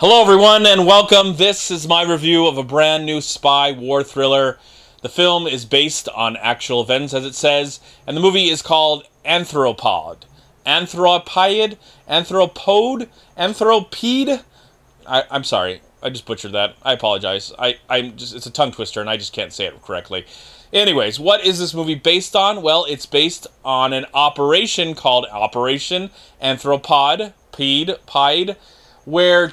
Hello everyone and welcome. This is my review of a brand new spy war thriller. The film is based on actual events, as it says, and the movie is called Anthropoid. Anthropoid? Anthropede? I'm sorry. I just butchered that. I apologize. It's a tongue twister and I just can't say it correctly. Anyways, what is this movie based on? Well, it's based on an operation called Operation Anthropoid, where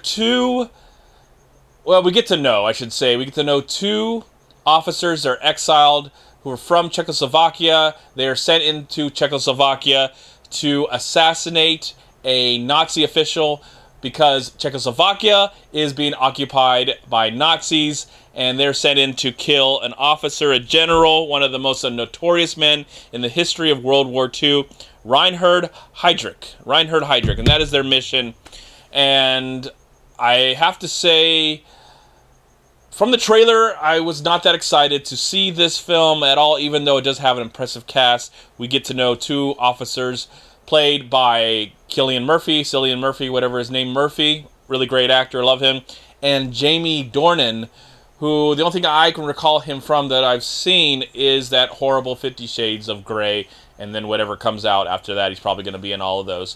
we get to know two officers that are exiled who are from Czechoslovakia. They are sent into Czechoslovakia to assassinate a Nazi official because Czechoslovakia is being occupied by Nazis, and they're sent in to kill an officer, a general, one of the most notorious men in the history of World War II, Reinhard Heydrich, and that is their mission. And I have to say, from the trailer, I was not that excited to see this film at all, even though it does have an impressive cast. We get to know two officers played by Cillian Murphy, whatever his name, Murphy, really great actor, love him, and Jamie Dornan, who the only thing I can recall him from that I've seen is that horrible 50 Shades of Grey, and then whatever comes out after that, he's probably going to be in all of those.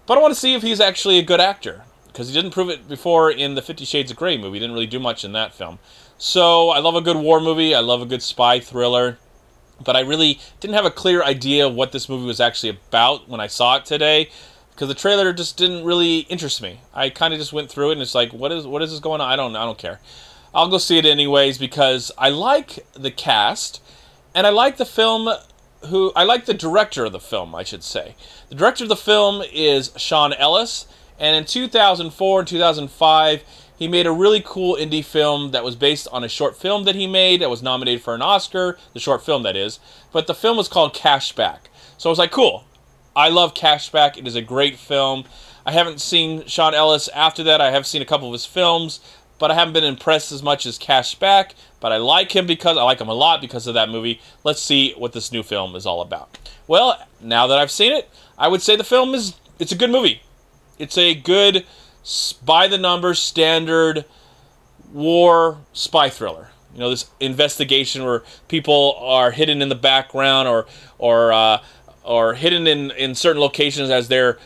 But I want to see if he's actually a good actor, because he didn't prove it before in the 50 Shades of Grey movie. He didn't really do much in that film. So I love a good war movie. I love a good spy thriller. But I really didn't have a clear idea of what this movie was actually about when I saw it today, because the trailer just didn't really interest me. I kind of just went through it and it's like, what is this going on? I don't care. I'll go see it anyways because I like the cast and I like the film. I like the director of the film, I should say. The director of the film is Sean Ellis, and in 2004 and 2005, he made a really cool indie film that was based on a short film that he made that was nominated for an Oscar, the short film that is, but the film was called Cashback. So I was like, cool, I love Cashback, it is a great film. I haven't seen Sean Ellis after that. I have seen a couple of his films, but I haven't been impressed as much as Cashback, but I like him a lot because of that movie. Let's see what this new film is all about. Well, now that I've seen it, I would say it's a good movie. It's a good, by-the-numbers, standard war spy thriller. You know, this investigation where people are hidden in the background or hidden in certain locations as they're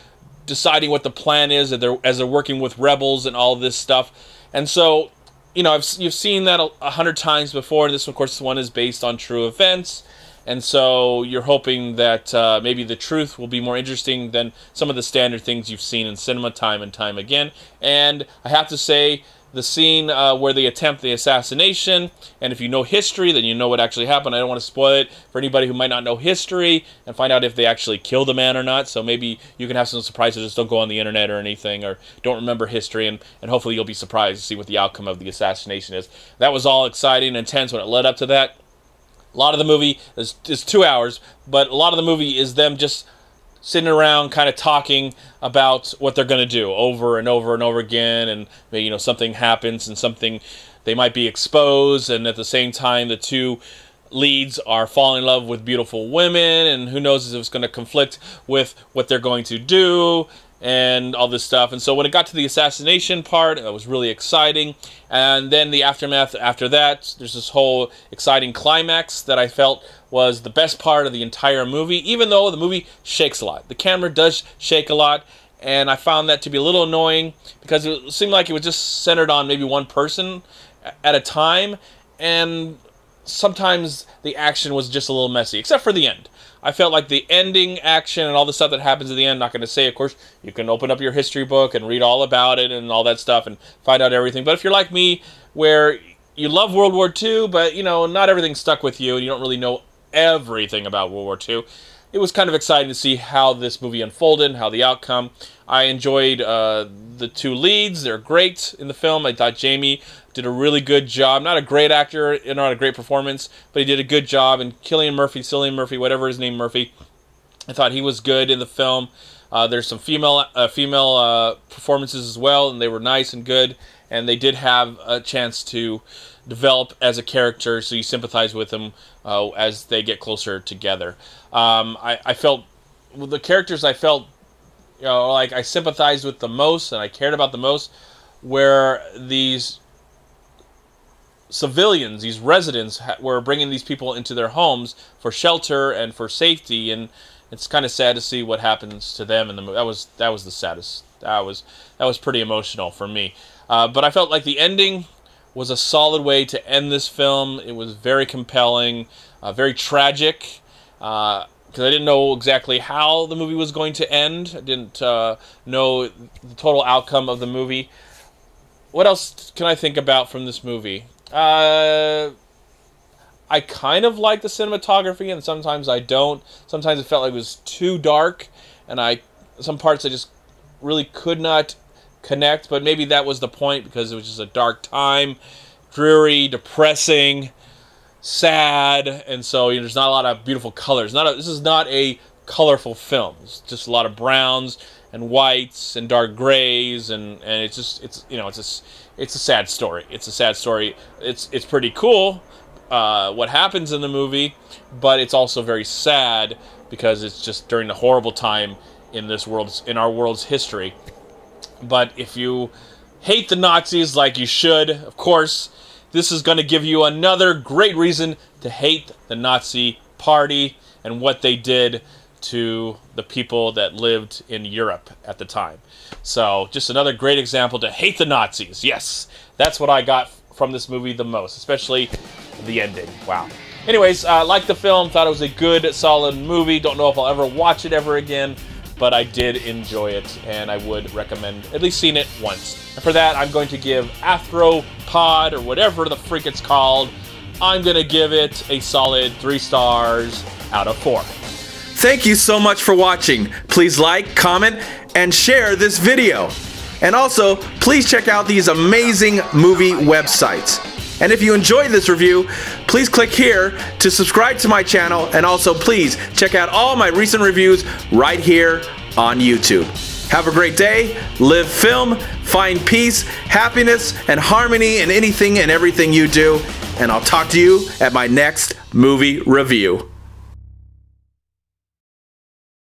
deciding what the plan is, as they're working with rebels and all this stuff. And so, you know, you've seen that 100 times before, and this, of course, one is based on true events. And so you're hoping that maybe the truth will be more interesting than some of the standard things you've seen in cinema time and time again. And I have to say, the scene where they attempt the assassination, and if you know history, then you know what actually happened. I don't want to spoil it for anybody who might not know history and find out if they actually killed the man or not. So maybe you can have some surprises. Just don't go on the internet or anything, or don't remember history, and hopefully you'll be surprised to see what the outcome of the assassination is. That was all exciting and intense when it led up to that. A lot of the movie is 2 hours, but a lot of the movie is them just sitting around kind of talking about what they're going to do over and over and over again, and you know, something happens and they might be exposed, and at the same time the two leads are falling in love with beautiful women, and who knows if it's going to conflict with what they're going to do and all this stuff. And so when it got to the assassination part, it was really exciting. And then the aftermath after that, there's this whole exciting climax that I felt was the best part of the entire movie, even though the movie shakes a lot. The camera does shake a lot, and I found that to be a little annoying because it seemed like it was just centered on maybe one person at a time, and sometimes the action was just a little messy, except for the end. I felt like the ending action and all the stuff that happens at the end, not going to say, of course, you can open up your history book and read all about it and all that stuff and find out everything. But if you're like me, where you love World War II, but, you know, not everything stuck with you and you don't really know everything about World War II, it was kind of exciting to see how this movie unfolded, how the outcome. I enjoyed the two leads. They're great in the film. I thought Jamie did a really good job. Not a great actor, not a great performance, but he did a good job. And Cillian Murphy, whatever his name, Murphy, I thought he was good in the film. There's some female performances as well, and they were nice and good. And they did have a chance to develop as a character, so you sympathize with them as they get closer together. I felt the characters I felt, you know, like I sympathized with the most and I cared about the most where these civilians, these residents, were bringing these people into their homes for shelter and for safety, and it's kind of sad to see what happens to them in the movie. That was the saddest. That was pretty emotional for me. But I felt like the ending was a solid way to end this film. It was very compelling, very tragic, because I didn't know exactly how the movie was going to end. I didn't know the total outcome of the movie. What else can I think about from this movie? I kind of like the cinematography, and sometimes I don't. Sometimes it felt like it was too dark, and some parts I just really could not connect, but maybe that was the point, because it was just a dark time, dreary, depressing, sad, and so there's not a lot of beautiful colors. This is not a colorful film. It's just a lot of browns and whites and dark grays, and it's a sad story. It's a sad story. It's pretty cool what happens in the movie, but it's also very sad because it's just during the horrible time in our world's history. But if you hate the Nazis like you should, of course, this is going to give you another great reason to hate the Nazi Party and what they did to the people that lived in Europe at the time. So, just another great example to hate the Nazis. Yes, that's what I got from this movie the most, especially the ending. Wow. Anyways, liked the film, thought it was a good, solid movie. Don't know if I'll ever watch it ever again, but I did enjoy it, and I would recommend at least seeing it once. And for that, I'm going to give Anthropoid, or whatever the freak it's called, I'm going to give it a solid 3 stars out of 4. Thank you so much for watching. Please like, comment, and share this video. And also, please check out these amazing movie websites. And if you enjoyed this review, please click here to subscribe to my channel, and also please check out all my recent reviews right here on YouTube. Have a great day, live film, find peace, happiness, and harmony in anything and everything you do, and I'll talk to you at my next movie review.